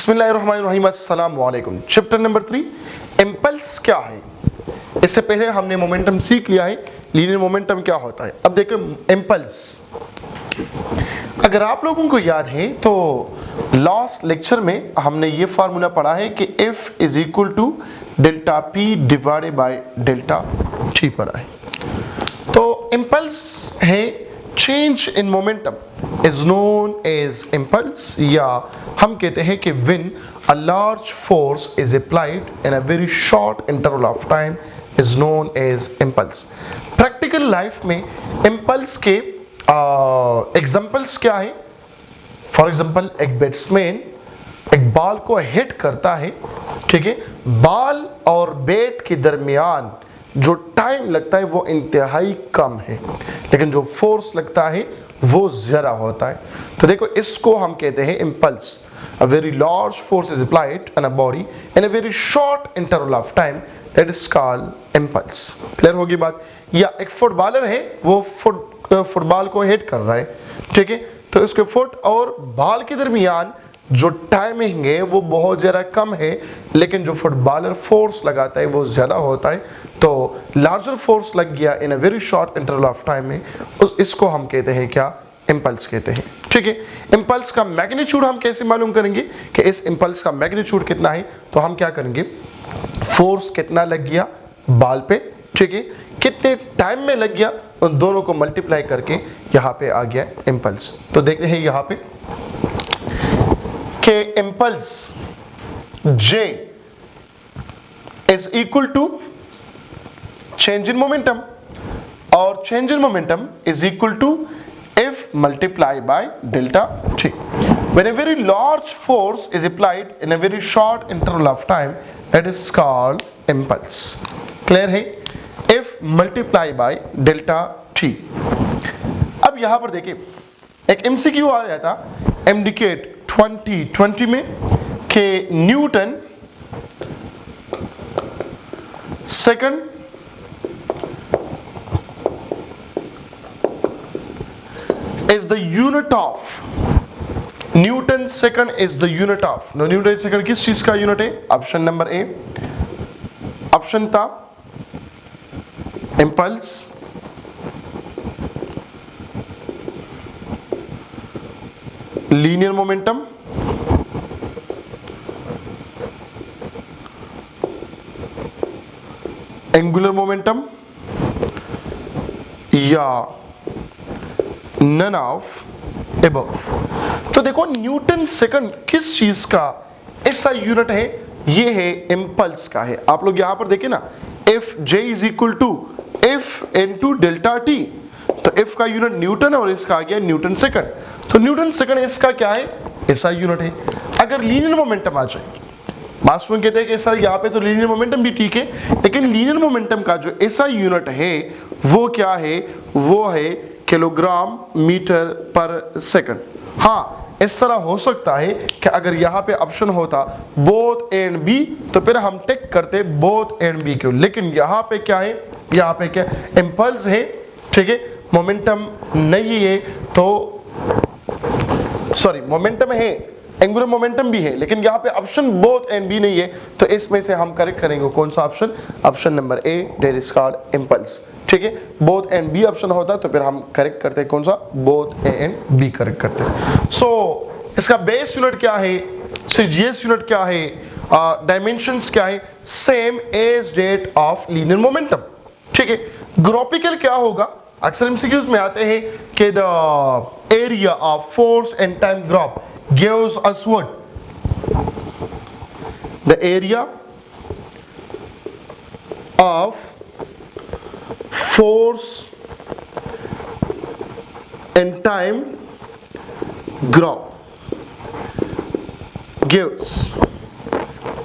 बिस्मिल्लाहिर्रहमानिर्रहीम, अस्सलाम वालेकुम। चैप्टर नंबर 3, इम्पल्स क्या है। इससे पहले हमने मोमेंटम सीख लिया है, लीनियर मोमेंटम क्या होता है। अब देखो इम्पल्स, अगर आप लोगों को याद है तो लास्ट लेक्चर में हमने ये फार्मूला पढ़ा है कि F is equal to delta P divided by delta T पढ़ा है। तो इम्पल्स है change in momentum is known as impulse, या हम कहते हैं कि when a large force is applied in a very short interval of time is known as impulse. Practical life में इम्पल्स के एग्जांपल्स क्या है। फॉर एग्जांपल, एक बैट्समैन एक बॉल को हिट करता है, ठीक है, बॉल और बैट के दरमियान जो टाइम लगता है वो इंतहाई कम है, लेकिन जो फोर्स लगता है वो ज़्यादा होता है। तो देखो, इसको हम कहते हैं impulse. A very large force is applied on a body in a very short interval of time, that is called impulse. Clear होगी बात। या एक फुटबॉलर है, वो फुटबॉल को हिट कर रहा है, ठीक है, तो उसके फुट और बॉल के दरमियान जो टाइमिंग है वो बहुत ज़्यादा कम है, लेकिन जो फुटबॉलर फोर्स लगाता है वो ज़्यादा होता है। तो लार्जर फोर्स लग गया in a very short interval of time में, इसको हम कहते हैं क्या, इम्पल्स कहते हैं, ठीक है। इम्पल्स का मैग्नीट्यूड हम कैसे मालूम करेंगे कि इस इम्पल्स का मैग्नीट्यूड कितना है। तो हम क्या करेंगे, फोर्स कितना लग गया बॉल पे, ठीक है, कितने टाइम में लग गया, उन दोनों को मल्टीप्लाई करके यहाँ पे आ गया इम्पल्स। तो देखते हैं यहाँ पे कि impulse J is equal to change in momentum, और change in momentum is equal to F multiplied by delta T. When a very large force is applied in a very short interval of time, that is called impulse. Clear है? F multiplied by delta T. अब यहां पर देखिए, एक MCQ आ जाता MDCAT 2020 में कि Newton second is the unit of, Newton second is the unit of, Newton second किस चीज का यूनिट है। ऑप्शन नंबर ए, ऑप्शन था impulse, linear momentum, angular momentum, या नन ऑफ एबव। तो देखो, न्यूटन सेकंड किस चीज का ऐसा यूनिट है, ये है इम्पल्स का है। आप लोग यहां पर देखिए ना, F J is equal to F into delta T. तो एफ का यूनिट न्यूटन है और इसका आ गया न्यूटन सेकंड। तो न्यूटन सेकंड इसका क्या है, ऐसा यूनिट है। अगर लीनियर मोमेंटम आ जाए, मास्टर कहते हैं कि सर यहाँ पे तो लीनियर मोमेंटम भी ठीक है, लेकिन लीनियर मोमेंटम का जो ऐसा यूनिट है वो क्या है, वो है किलोग्राम मीटर पर सेकंड। हाँ, इस तरह हो सकता है कि अगर यहाँ पे ऑप्शन होता बोथ ए एंड बी, तो फिर हम टिक करते बोथ ए एंड बी क्यों, लेकिन यहाँ पे क्या है, यहाँ पे क्या इम्पल्स है, ठीक है, मोमेंटम नहीं है। तो सॉरी, मोमेंटम है, एंगुलर मोमेंटम भी है, लेकिन यहाँ पे ऑप्शन बोथ एंड बी नहीं है। तो इसमें से हम करेक्ट करेंगे कौन सा option, option number A, that is called impulse, ठीक है। बोथ एंड बी ऑप्शन होता तो फिर हम करेक्ट करते कौन सा, both A and B correct करते। सो इसका बेस यूनिट क्या है, जीएस यूनिट क्या है, डायमेंशंस क्या है, same as that of linear momentum, ठीक है। ग्राफिकल क्या होगा, अक्सर एमसीक्यूज में आते हैं कि the area of force and time graph gives us what, the area of force and time graph gives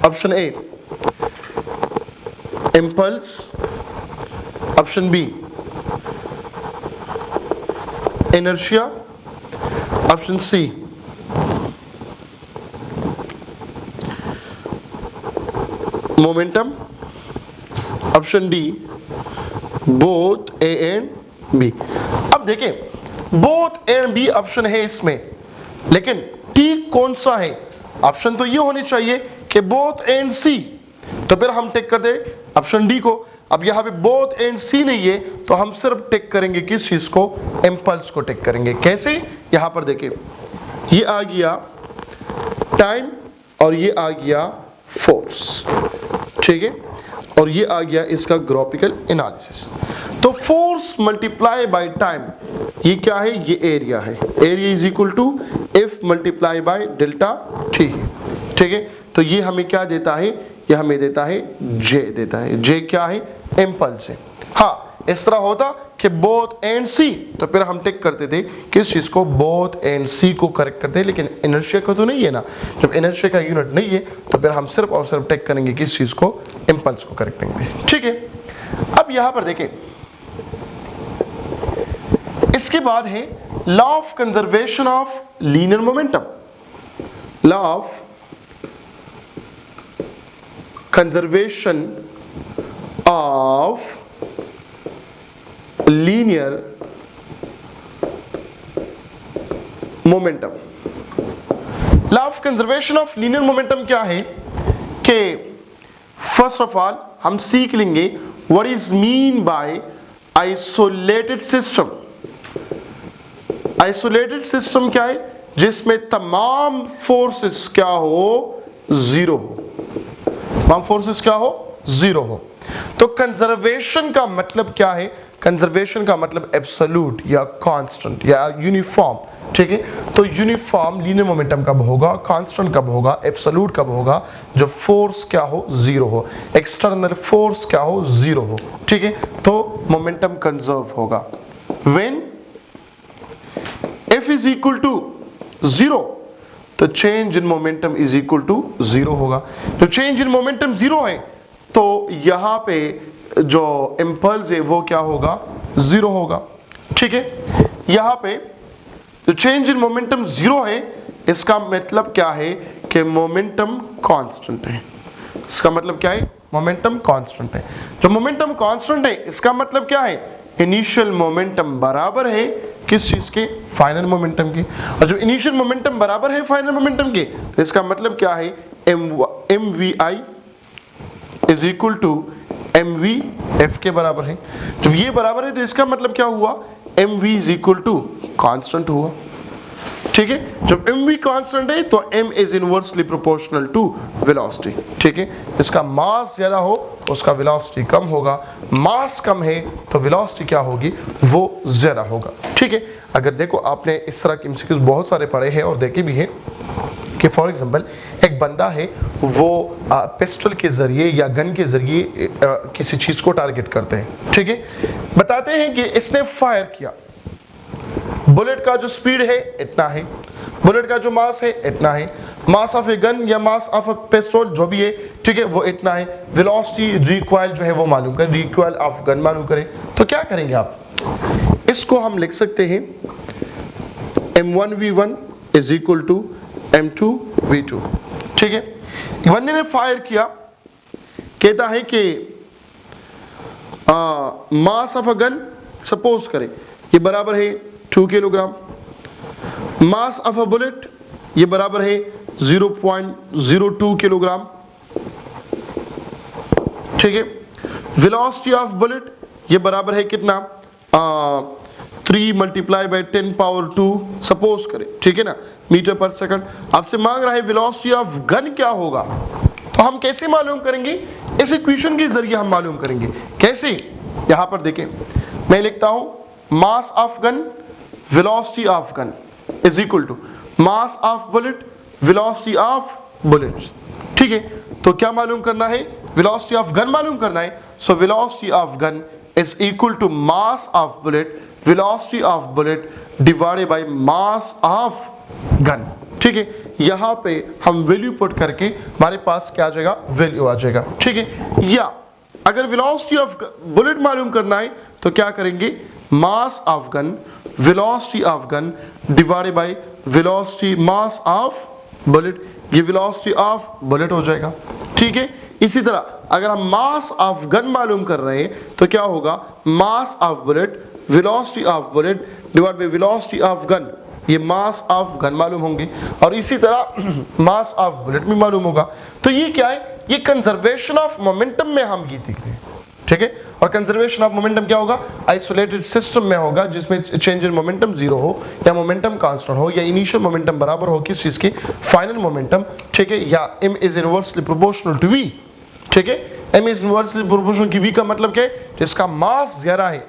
option A impulse, option B inertia, option C momentum, option D both A and B. अब देखें, both A and B option है इसमें, लेकिन T कौन सा है, option तो ये होनी चाहिए कि बोथ एंड सी, तो फिर हम टिक कर दे ऑप्शन डी को। अब यहाँ पे बोथ एंड सी नहीं है तो हम सिर्फ टिक करेंगे किस चीज को, इम्पल्स को टिक करेंगे। कैसे, यहाँ पर देखिए ये आ गया टाइम और ये आ गया फोर्स, ठीक है, और ये आ गया इसका ग्राफिकल एनालिसिस। तो फोर्स मल्टीप्लाई बाय टाइम, ये क्या है, ये एरिया है, area is equal to F multiply by delta T, ठीक है। तो ये हमें क्या देता है, ये हमें देता है जे देता है, जे क्या है, इम्पल्स है। हाँ, इस तरह होता कि बोथ एंड सी, तो फिर हम टिक करते थे किस चीज को, बोथ एंड सी को करेक्ट करते हैं, लेकिन इनर्शिया को तो नहीं है ना, जब इनर्शिया का यूनिट नहीं है तो फिर हम सिर्फ और सिर्फ टिक करेंगे किस चीज को, इम्पल्स को करेक्ट करेंगे, ठीक है। अब यहां पर देखें, इसके बाद है law of conservation of linear momentum, law of conservation of linear momentum. Law of conservation of linear momentum क्या है कि फर्स्ट ऑफ ऑल हम सीख लेंगे what is mean by isolated system. Isolated system क्या है, जिसमें तमाम फोर्सेस क्या हो, जीरो हो, तमाम फोर्सेस क्या हो, जीरो हो। तो कंजर्वेशन का मतलब क्या है, कंजर्वेशन का मतलब एब्सोल्यूट या कांस्टेंट या यूनिफॉर्म, ठीक है। तो यूनिफॉर्म लीनियर मोमेंटम कब होगा, कांस्टेंट कब होगा, एब्सोल्यूट कब होगा, जब फोर्स क्या हो, जीरो हो, एक्सटर्नल फोर्स क्या हो, जीरो हो, ठीक है। तो मोमेंटम कंजर्व होगा when F is equal to zero, तो change in momentum is equal to zero होगा। तो चेंज इन मोमेंटम जीरो है तो यहां पे जो इंपल्स है वो क्या होगा, जीरो होगा, ठीक है। यहां पे जो चेंज इन मोमेंटम जीरो है, इसका मतलब क्या है कि मोमेंटम कांस्टेंट है। इसका मतलब क्या है, मोमेंटम कांस्टेंट है। जो मोमेंटम कांस्टेंट है इसका मतलब क्या है, इनिशियल मोमेंटम बराबर है किस चीज के, फाइनल मोमेंटम के। और जो इनिशियल मोमेंटम बराबर है फाइनल मोमेंटम के, तो इसका मतलब क्या है, M V I is equal to M V F के बराबर है। जब ये बराबर है तो इसका मतलब क्या हुआ, M V is equal to constant हुआ, ठीक है। जब एम वी कांस्टेंट है तो M is inversely proportional to velocity, ठीक है। इसका मास ज्यादा हो तो उसका वेलोसिटी कम होगा, मास कम है तो वेलोसिटी क्या होगी, वो ज्यादा होगा, ठीक है। अगर देखो आपने इस तरह के एमसीक्यूज बहुत सारे पढ़े हैं और देखे भी हैं कि फॉर एग्जांपल एक बंदा है वो पिस्टल के जरिए या गन के जरिए किसी चीज को टारगेट करते हैं, ठीक है। बताते हैं कि इसने फायर किया, बुलेट का जो स्पीड है इतना है, बुलेट का जो मास है इतना है, मास ऑफ ए गन या मास ऑफ ए पिस्टल जो भी है, ठीक है, वो इतना है। वेलोसिटी रिकॉइल जो है वो मालूम करें, रिकॉइल ऑफ गन मालूम करें, तो क्या करेंगे आप, इसको हम लिख सकते हैं m1v1 is equal to m2v2, ठीक है। बंदे ने फायर किया, कहता है कि mass of a gun suppose करें ये बराबर है 2 kilogram, mass of a bullet ये बराबर है 0.02 किलोग्राम, ठीक है। वेलोसिटी ऑफ बुलेट ये बराबर है कितना, 3 मल्टीप्लाई बाय 10 पावर 2 सपोज करें, ठीक है ना, मीटर पर सेकंड। आपसे मांग रहा है वेलोसिटी ऑफ गन क्या होगा, तो हम कैसे मालूम करेंगे, इस इक्वेशन के जरिए हम मालूम करेंगे। कैसे, यहां पर देखें, मैं लिखता हूं mass of gun velocity of gun is equal to mass of bullet velocity of bullet, ठीक है। तो क्या मालूम करना है, वेलोसिटी ऑफ गन मालूम करना है। So velocity of gun is equal to mass of bullet velocity of bullet divided by mass of gun, ठीक है। यहां पे हम वैल्यू पुट करके हमारे पास क्या आ जाएगा, वैल्यू आ जाएगा, ठीक है। या अगर वेलोसिटी ऑफ बुलेट मालूम करना है तो क्या करेंगे, मास of gun velocity of gun divided by velocity mass of bullet, ये वेलोसिटी ऑफ बुलेट हो जाएगा, ठीक है। इसी तरह अगर हम मास ऑफ गन मालूम कर रहे हैं तो क्या होगा, मास of bullet velocity of bullet divided by velocity of gun, ये मास ऑफ गन मालूम होंगे और इसी तरह मास ऑफ बुलेट भी मालूम होगा। तो ये क्या है, ये कंजर्वेशन ऑफ मोमेंटम में हम ये देखते हैं, ठीक है। और कंजर्वेशन ऑफ मोमेंटम क्या होगा, आइसोलेटेड सिस्टम में होगा जिसमें चेंज इन मोमेंटम जीरो हो या मोमेंटम कांस्टेंट हो या इनिशियल मोमेंटम बराबर हो किस चीज की, फाइनल मोमेंटम, ठीक है, या m is inversely proportional to v, ठीक है। m इज इनवर्सली प्रोपोर्शनल की v का मतलब क्या है, जिसका मास ज्यादा है,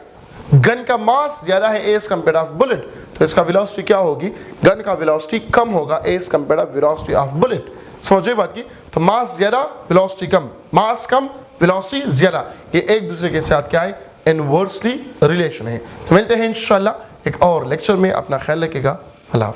गन का मास ज्यादा है एज कंपेयर ऑफ बुलेट, तो इसका वेलोसिटी क्या होगी, गन का वेलोसिटी कम होगा as compare of velocity of bullet. समझे बात की, तो मास ज्यादा वेलोसिटी कम, मास कम वेलोसिटी ज्यादा, ये एक दूसरे के साथ क्या है, इनवर्सली रिलेशन है। तो मिलते हैं इंशाल्लाह एक और लेक्चर में, अपना ख्याल रखिएगा, अल्लाह हाफ़िज़।